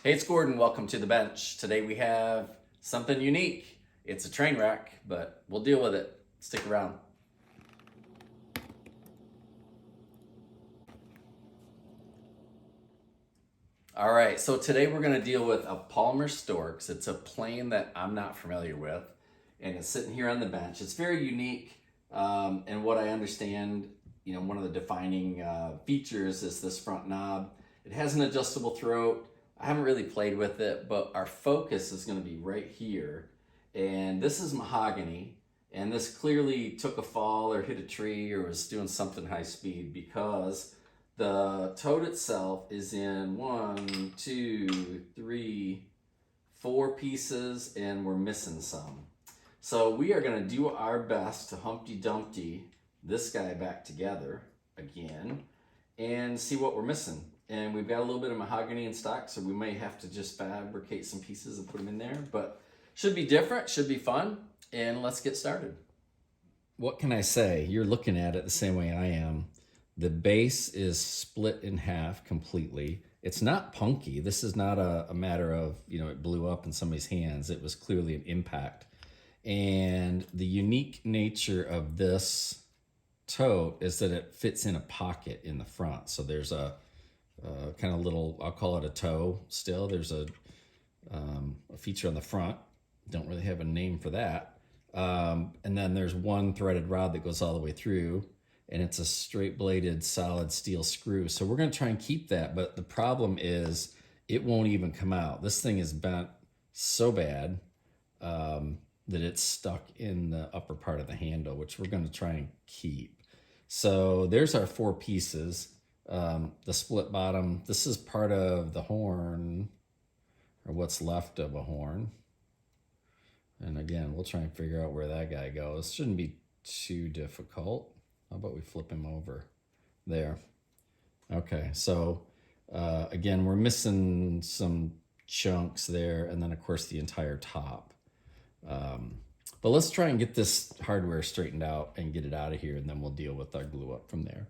Hey, it's Gordon. Welcome to the bench. Today we have something unique. It's a train wreck, but we'll deal with it. Stick around. All right, so today we're going to deal with a Palmer Storkes. It's a plane that I'm not familiar with, and it's sitting here on the bench. It's very unique, and what I understand, one of the defining features is this front knob. It has an adjustable throat. I haven't really played with it, but our focus is going to be right here. And this is mahogany, and this clearly took a fall or hit a tree or was doing something high speed because the tote itself is in 1, 2, 3, 4 pieces, and we're missing some. So we are going to do our best to Humpty Dumpty this guy back together again and see what we're missing. And we've got a little bit of mahogany in stock, so we may have to just fabricate some pieces and put them in there. But should be different, should be fun, and let's get started. What can I say? You're looking at it the same way I am. The base is split in half completely. It's not punky. This is not a matter of, it blew up in somebody's hands. It was clearly an impact. And the unique nature of this tote is that it fits in a pocket in the front. So there's a kind of little, I'll call it a toe still. There's a feature on the front. Don't really have a name for that. And then there's one threaded rod that goes all the way through, and it's a straight bladed solid steel screw. So we're going to try and keep that, but the problem is it won't even come out. This thing is bent so bad that it's stuck in the upper part of the handle, which we're going to try and keep. So there's our 4 pieces. The split bottom, this is part of the horn, or what's left of a horn. And again, we'll try and figure out where that guy goes. Shouldn't be too difficult. How about we flip him over? There. Okay, so again, we're missing some chunks there, and then of course the entire top. But let's try and get this hardware straightened out and get it out of here, and then we'll deal with our glue up from there.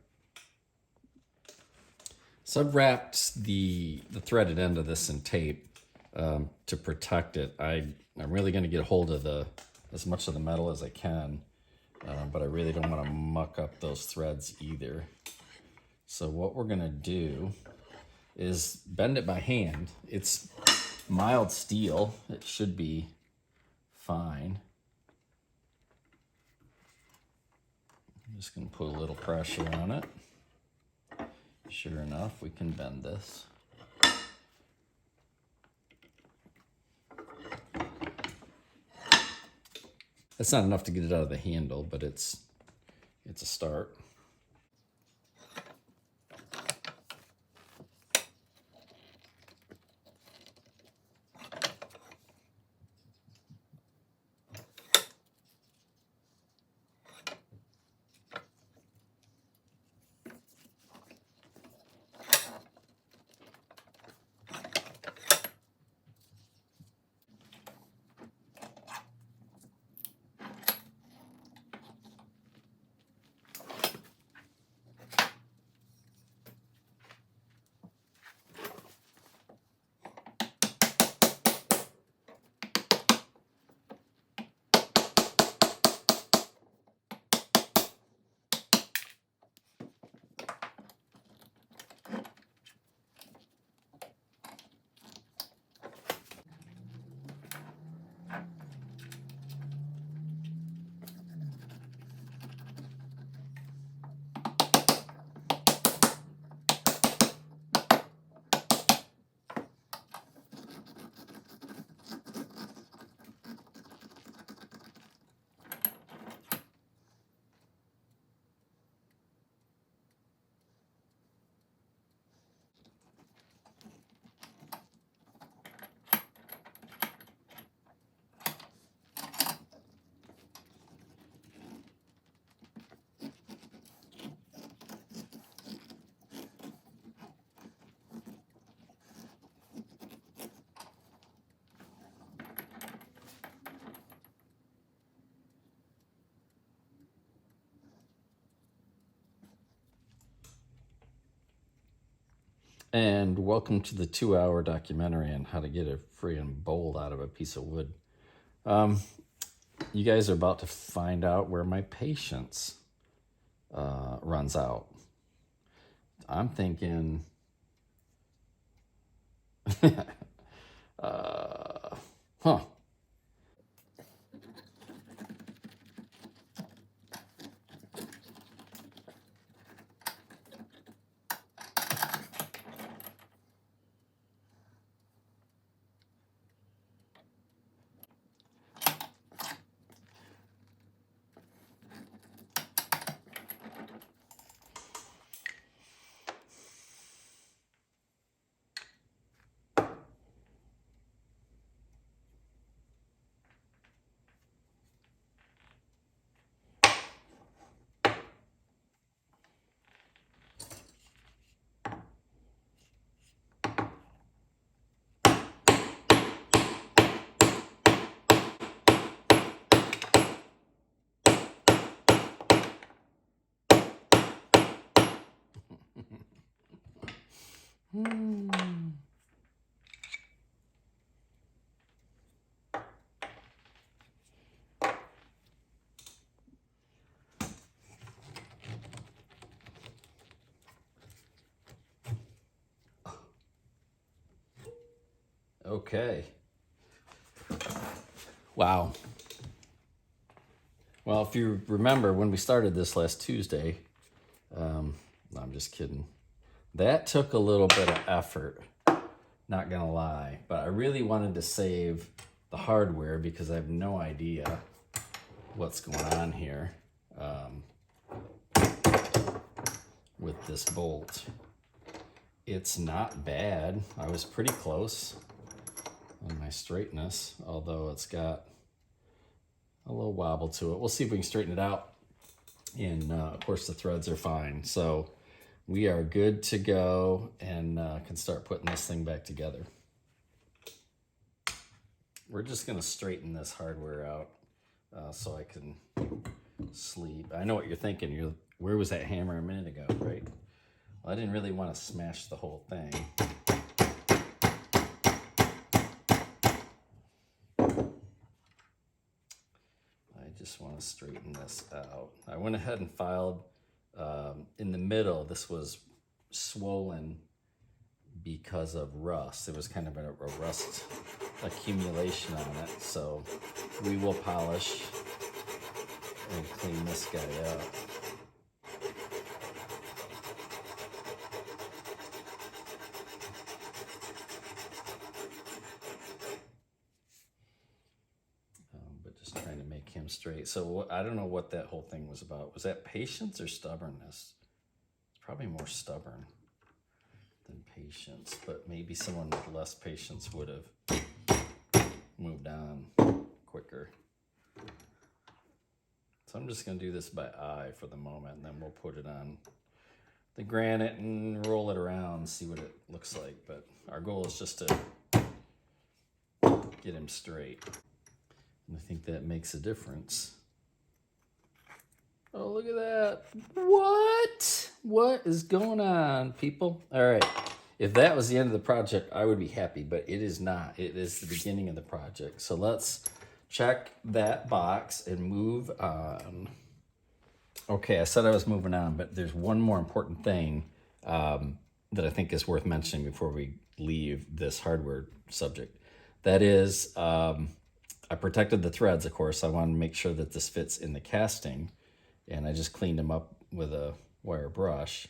So I've wrapped the threaded end of this in tape to protect it. I'm really going to get a hold of as much of the metal as I can, but I really don't want to muck up those threads either. So what we're going to do is bend it by hand. It's mild steel. It should be fine. I'm just going to put a little pressure on it. Sure enough, we can bend this. That's not enough to get it out of the handle, but it's a start. And welcome to the 2-hour documentary on how to get a freaking bolt out of a piece of wood. You guys are about to find out where my patience runs out. I'm thinking, huh. Okay. Wow. Well, if you remember when we started this last Tuesday, no, I'm just kidding. That took a little bit of effort, not gonna lie, but I really wanted to save the hardware because I have no idea what's going on here with this bolt. It's not bad. I was pretty close on my straightness, although it's got a little wobble to it. We'll see if we can straighten it out. And of course the threads are fine. So we are good to go and can start putting this thing back together. We're just gonna straighten this hardware out so I can sleep. I know what you're thinking. Where was that hammer a minute ago, right? Well, I didn't really want to smash the whole thing. I just want to straighten this out. I went ahead and filed in the middle. This was swollen because of rust. It was kind of a rust accumulation on it. So we will polish and clean this guy up. But just trying to make him straight. So I don't know what that whole thing was about. Was that patience or stubbornness? It's probably more stubborn than patience, but maybe someone with less patience would have moved on quicker. So I'm just going to do this by eye for the moment, and then we'll put it on the granite and roll it around and see what it looks like. But our goal is just to get him straight. And I think that makes a difference. Oh, look at that. What? What is going on, people? All right. If that was the end of the project, I would be happy, but it is not. It is the beginning of the project. So let's check that box and move on. Okay, I said I was moving on, but there's one more important thing that I think is worth mentioning before we leave this hardware subject. That is, I protected the threads, of course. I wanted to make sure that this fits in the casting, and I just cleaned them up with a wire brush,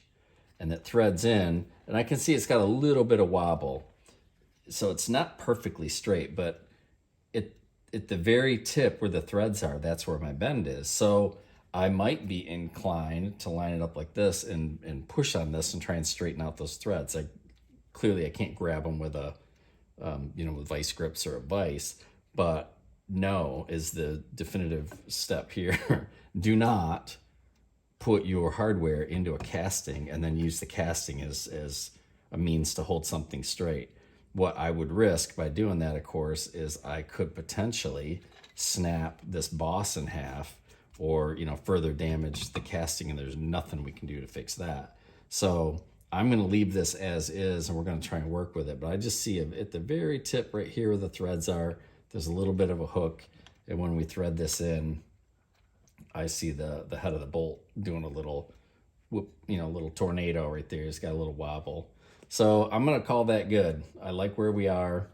and it threads in, and I can see it's got a little bit of wobble. So it's not perfectly straight, but at the very tip where the threads are, that's where my bend is. So I might be inclined to line it up like this and push on this and try and straighten out those threads. Clearly I can't grab them with a, with vice grips or a vise, but no is the definitive step here. Do not put your hardware into a casting and then use the casting as a means to hold something straight. What I would risk by doing that, of course, is I could potentially snap this boss in half or, further damage the casting, and there's nothing we can do to fix that. So I'm going to leave this as is, and we're going to try and work with it. But I just see at the very tip right here where the threads are, there's a little bit of a hook. And when we thread this in, I see the head of the bolt doing a little whoop, little tornado right there. It's got a little wobble. So I'm going to call that good. I like where we are.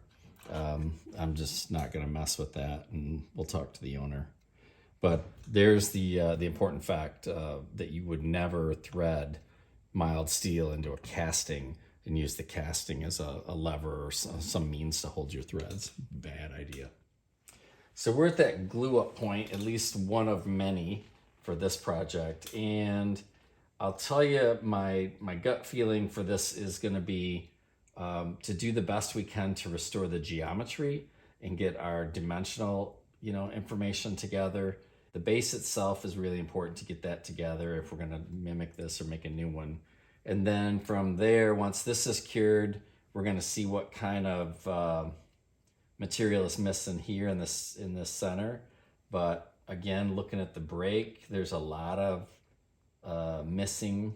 I'm just not going to mess with that, and we'll talk to the owner. But there's the important fact that you would never thread mild steel into a casting and use the casting as a lever or some means to hold your threads. Bad idea. So we're at that glue up point, at least one of many for this project. And I'll tell you, my gut feeling for this is going to be to do the best we can to restore the geometry and get our dimensional, information together. The base itself is really important to get that together if we're going to mimic this or make a new one. And then from there, once this is cured, we're going to see what kind of material is missing here in this center. But again, looking at the break, there's a lot of missing,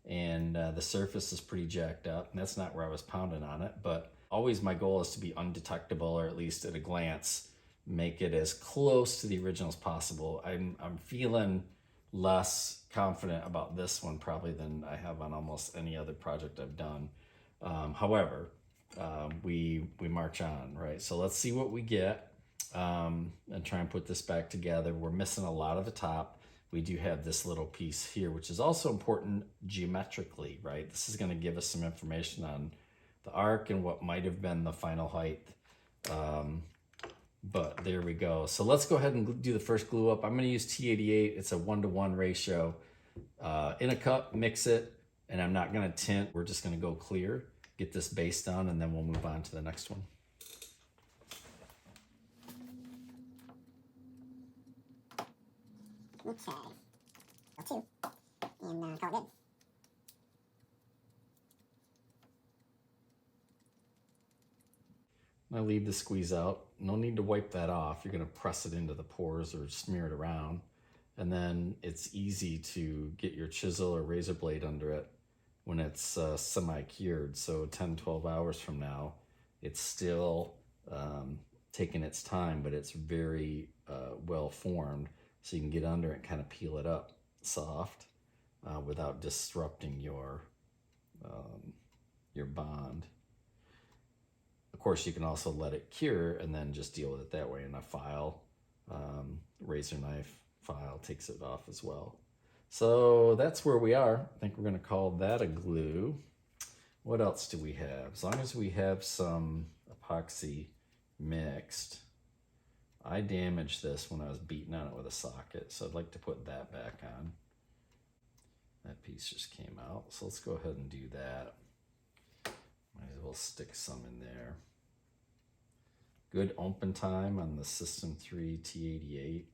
and the surface is pretty jacked up, and that's not where I was pounding on it. But always my goal is to be undetectable, or at least at a glance make it as close to the original as possible. I'm feeling less confident about this one probably than I have on almost any other project I've done. However, we march on, right? So let's see what we get, and try and put this back together. We're missing a lot of the top. We do have this little piece here, which is also important geometrically, right? This is going to give us some information on the arc and what might have been the final height. But there we go. So let's go ahead and do the first glue up. I'm going to use T88. It's a 1-to-1 ratio. In a cup, mix it, and I'm not going to tint. We're just going to go clear, get this base done, and then we'll move on to the next one. Okay. Two. And call it good. I leave the squeeze out. No need to wipe that off. You're going to press it into the pores or smear it around. And then it's easy to get your chisel or razor blade under it when it's semi-cured. So 10, 12 hours from now, it's still taking its time, but it's very well formed. So you can get under it and kind of peel it up soft without disrupting your bond. Of course, you can also let it cure and then just deal with it that way in a file. Razor knife file takes it off as well. So that's where we are. I think we're going to call that a glue. What else do we have? As long as we have some epoxy mixed. I damaged this when I was beating on it with a socket, so I'd like to put that back on. That piece just came out, so let's go ahead and do that. Might as well stick some in there. Good open time on the System 3 T88.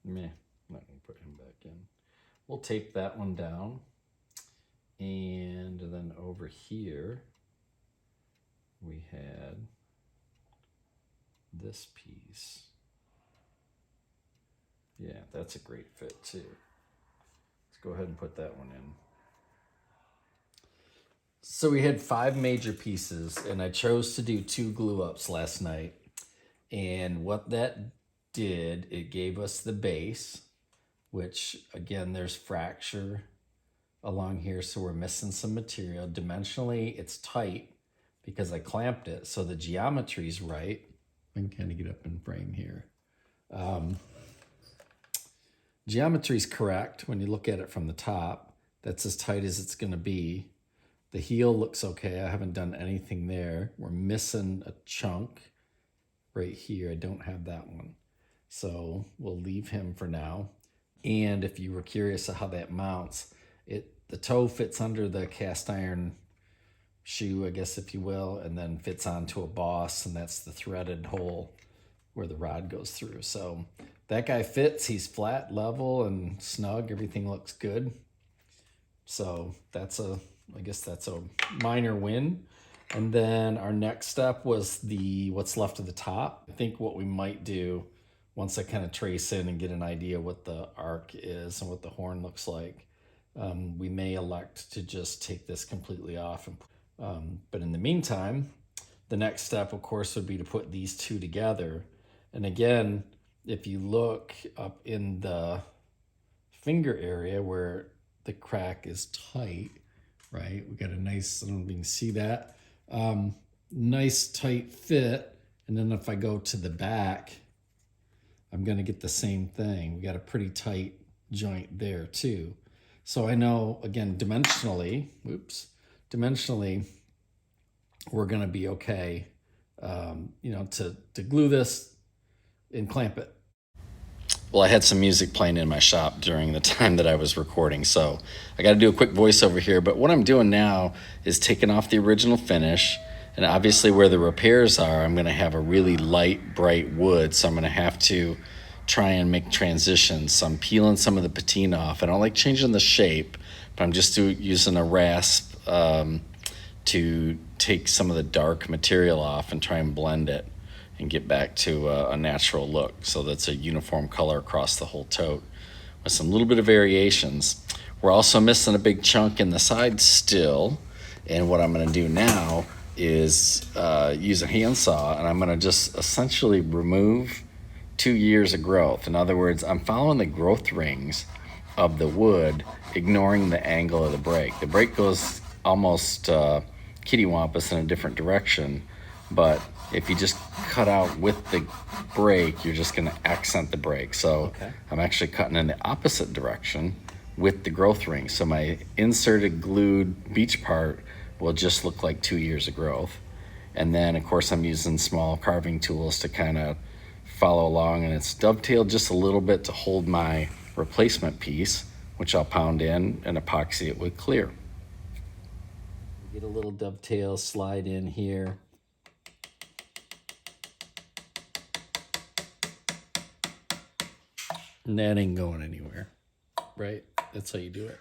Meh, I'm not going to put him back in. We'll tape that one down. And then over here, we had this piece. Yeah, that's a great fit too. Let's go ahead and put that one in. So we had 5 major pieces, and I chose to do 2 glue ups last night. And what that did, it gave us the base, which again, there's fracture along here, so we're missing some material. Dimensionally, it's tight because I clamped it, so the geometry's right. I can kind of get up in frame here. Geometry's correct when you look at it from the top. That's as tight as it's going to be. The heel looks okay. I haven't done anything there. We're missing a chunk right here. I don't have that one. So we'll leave him for now. And if you were curious of how that mounts, the toe fits under the cast iron shoe, I guess, if you will, and then fits onto a boss, and that's the threaded hole where the rod goes through. So that guy fits. He's flat, level, and snug. Everything looks good. So I guess that's a minor win. And then our next step was what's left of the top. I think what we might do once I kind of trace in and get an idea what the arc is and what the horn looks like, we may elect to just take this completely off. But in the meantime, the next step, of course, would be to put these two together. And again, if you look up in the finger area where the crack is tight, right? We got a nice, I don't know if you can see that, nice tight fit. And then if I go to the back, I'm going to get the same thing. We got a pretty tight joint there too. So I know, again, dimensionally, we're going to be okay, to glue this and clamp it. Well, I had some music playing in my shop during the time that I was recording, so I got to do a quick voiceover here. But what I'm doing now is taking off the original finish, and obviously where the repairs are, I'm going to have a really light, bright wood, so I'm going to have to try and make transitions. So I'm peeling some of the patina off. I don't like changing the shape, but I'm just using a rasp to take some of the dark material off and try and blend it and get back to a natural look. So that's a uniform color across the whole tote with some little bit of variations. We're also missing a big chunk in the side still. And what I'm gonna do now is use a handsaw, and I'm gonna just essentially remove 2 years of growth. In other words, I'm following the growth rings of the wood, ignoring the angle of the break. The break goes almost kittywampus in a different direction, but if you just cut out with the break, you're just going to accent the break. So okay. I'm actually cutting in the opposite direction with the growth ring. So my inserted glued beech part will just look like 2 years of growth. And then, of course, I'm using small carving tools to kind of follow along, and it's dovetailed just a little bit to hold my replacement piece, which I'll pound in and epoxy it with clear. Get a little dovetail slide in here. And that ain't going anywhere, right? That's how you do it.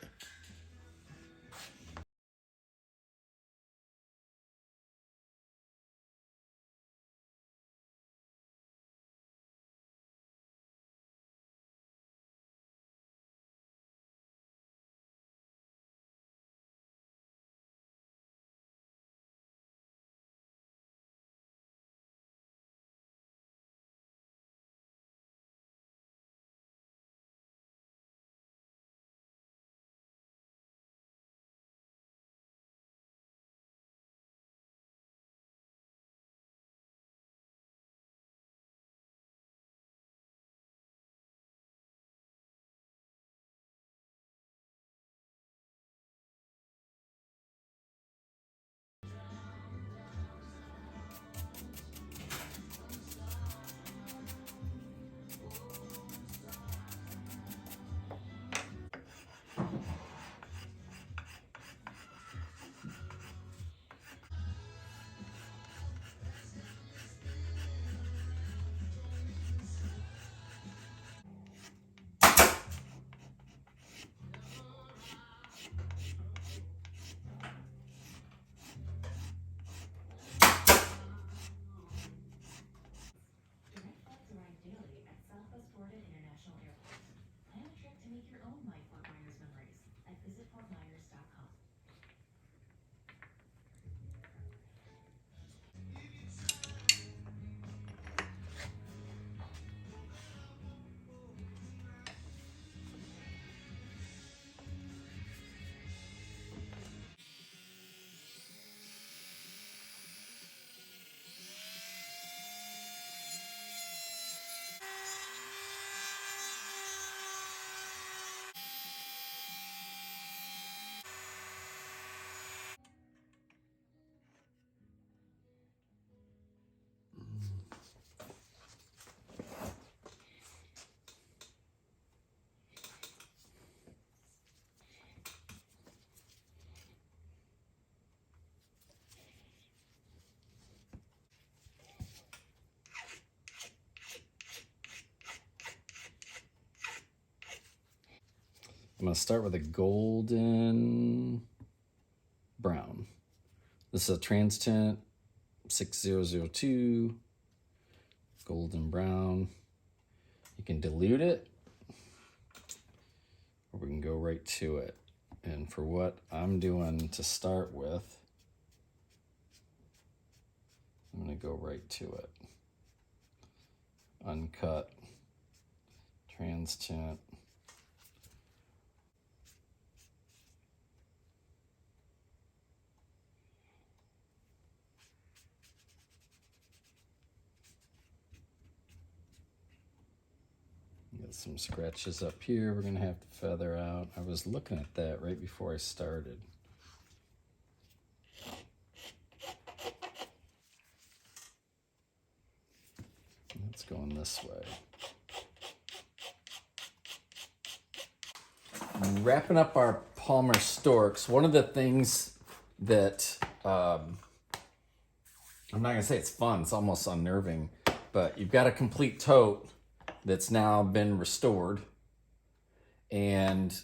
I'm going to start with a golden brown. This is a Transtint 6002 golden brown. You can dilute it, or we can go right to it. And for what I'm doing to start with, I'm going to go right to it. Uncut, Transtint. Got some scratches up here we're going to have to feather out. I was looking at that right before I started. It's going this way. Wrapping up our Palmer Storkes, one of the things that, I'm not going to say it's fun, it's almost unnerving, but you've got a complete tote that's now been restored, and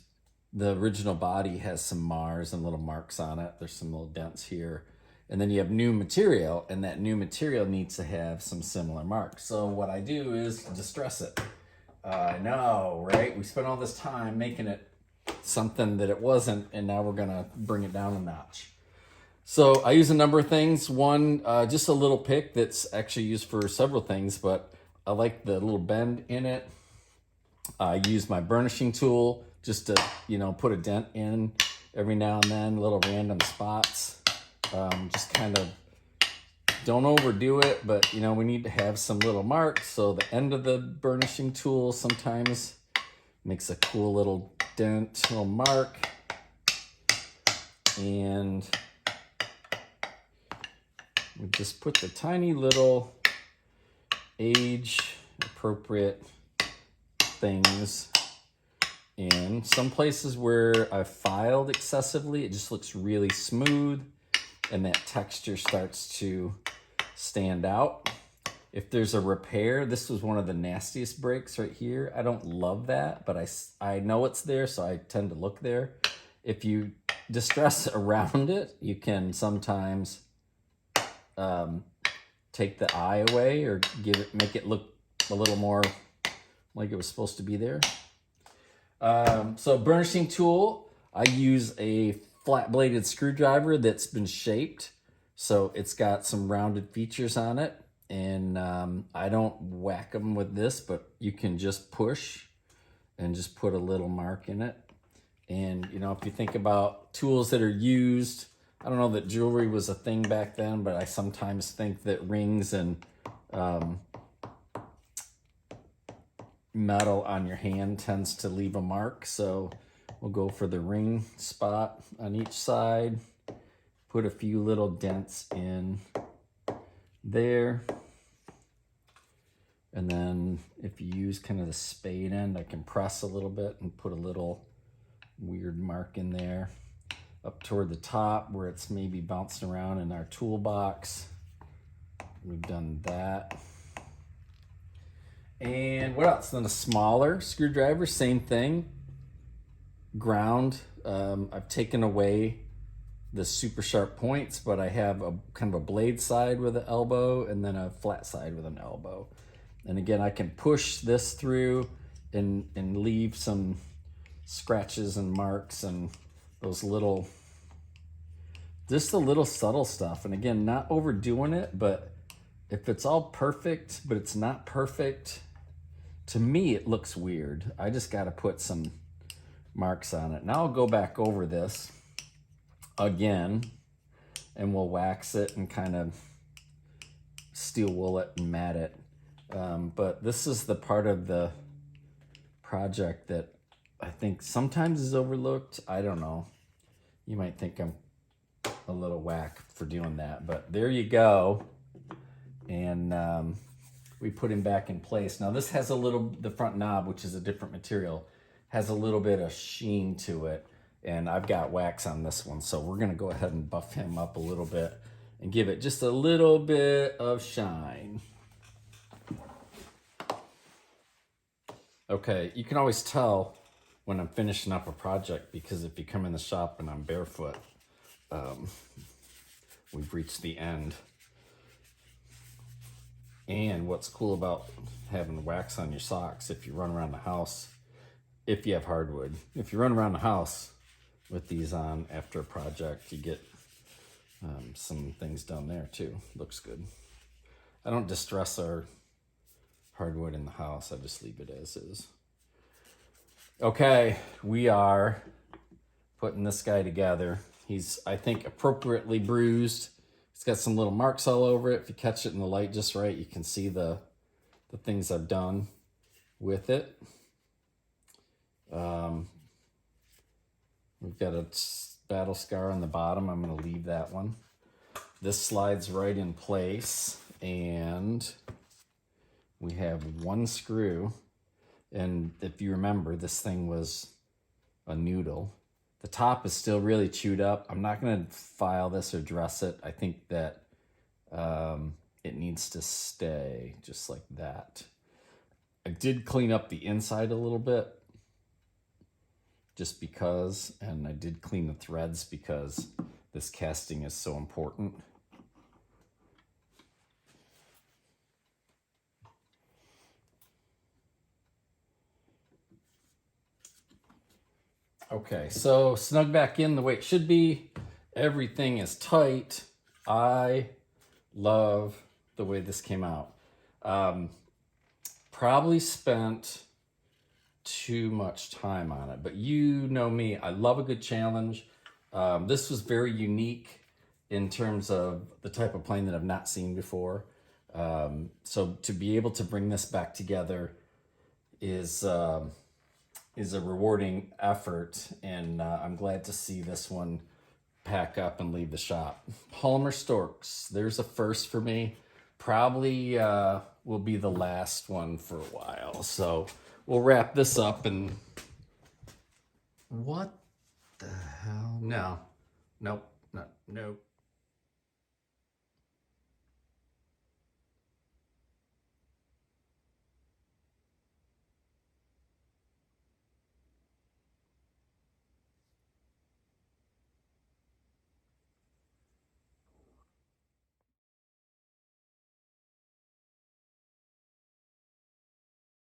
the original body has some mars and little marks on it. There's some little dents here. And then you have new material, and that new material needs to have some similar marks. So what I do is distress it. I know, right? We spent all this time making it something that it wasn't, and now we're gonna bring it down a notch. So I use a number of things. One, just a little pick that's actually used for several things, but I like the little bend in it. I use my burnishing tool just to, put a dent in every now and then, little random spots. Just kind of don't overdo it, but we need to have some little marks. So the end of the burnishing tool sometimes makes a cool little dent, little mark. And we just put the tiny little age appropriate things in. Some places where I've filed excessively, it just looks really smooth and that texture starts to stand out. If there's a repair, this was one of the nastiest breaks right here. I don't love that, but I know it's there, so I tend to look there. If you distress around it, you can sometimes take the eye away or make it look a little more like it was supposed to be there. So burnishing tool, I use a flat bladed screwdriver that's been shaped. So it's got some rounded features on it. And I don't whack them with this, but you can just push and just put a little mark in it. And, if you think about tools that are used, I don't know that jewelry was a thing back then, but I sometimes think that rings and metal on your hand tends to leave a mark. So we'll go for the ring spot on each side, put a few little dents in there. And then if you use kind of the spade end, I can press a little bit and put a little weird mark in there. Up toward the top where it's maybe bouncing around in our toolbox. We've done that. And what else? Then a smaller screwdriver, same thing. Ground. I've taken away the super sharp points, but I have a kind of a blade side with an elbow and then a flat side with an elbow. And again, I can push this through and leave some scratches and marks and those little, just the little subtle stuff. And again, not overdoing it, but if it's all perfect, but it's not perfect, to me, it looks weird. I just got to put some marks on it. Now I'll go back over this again and we'll wax it and kind of steel wool it and mat it. But this is the part of the project that I think sometimes is overlooked. I don't know. You might think I'm a little whack for doing that, but there you go. And we put him back in place. Now this has the front knob, which is a different material, has a little bit of sheen to it. And I've got wax on this one. So we're gonna go ahead and buff him up a little bit and give it just a little bit of shine. Okay, you can always tell when I'm finishing up a project, because if you come in the shop and I'm barefoot, we've reached the end. And what's cool about having wax on your socks, if you run around the house, if you have hardwood, if you run around the house with these on after a project, you get some things done there too. Looks good. I don't distress our hardwood in the house. I just leave it as is. Okay, we are putting this guy together. He's, I think, appropriately bruised. It's got some little marks all over it. If you catch it in the light just right, you can see the things I've done with it. We've got a battle scar on the bottom. I'm going to leave that one. This slides right in place, and we have one screw. And if you remember, this thing was a noodle. The top is still really chewed up. I'm not going to file this or dress it. I think that it needs to stay just like that. I did clean up the inside a little bit just because, and I did clean the threads because this casting is so important. Okay, so snug back in the way it should be. Everything is tight. I love the way this came out. Probably spent too much time on it, but you know me, I love a good challenge. This was very unique in terms of the type of plane that I've not seen before. So to be able to bring this back together is a rewarding effort, and I'm glad to see this one pack up and leave the shop. Polymer Storkes, there's a first for me. Probably will be the last one for a while. So we'll wrap this up and... What the hell? No. Nope. No. Nope.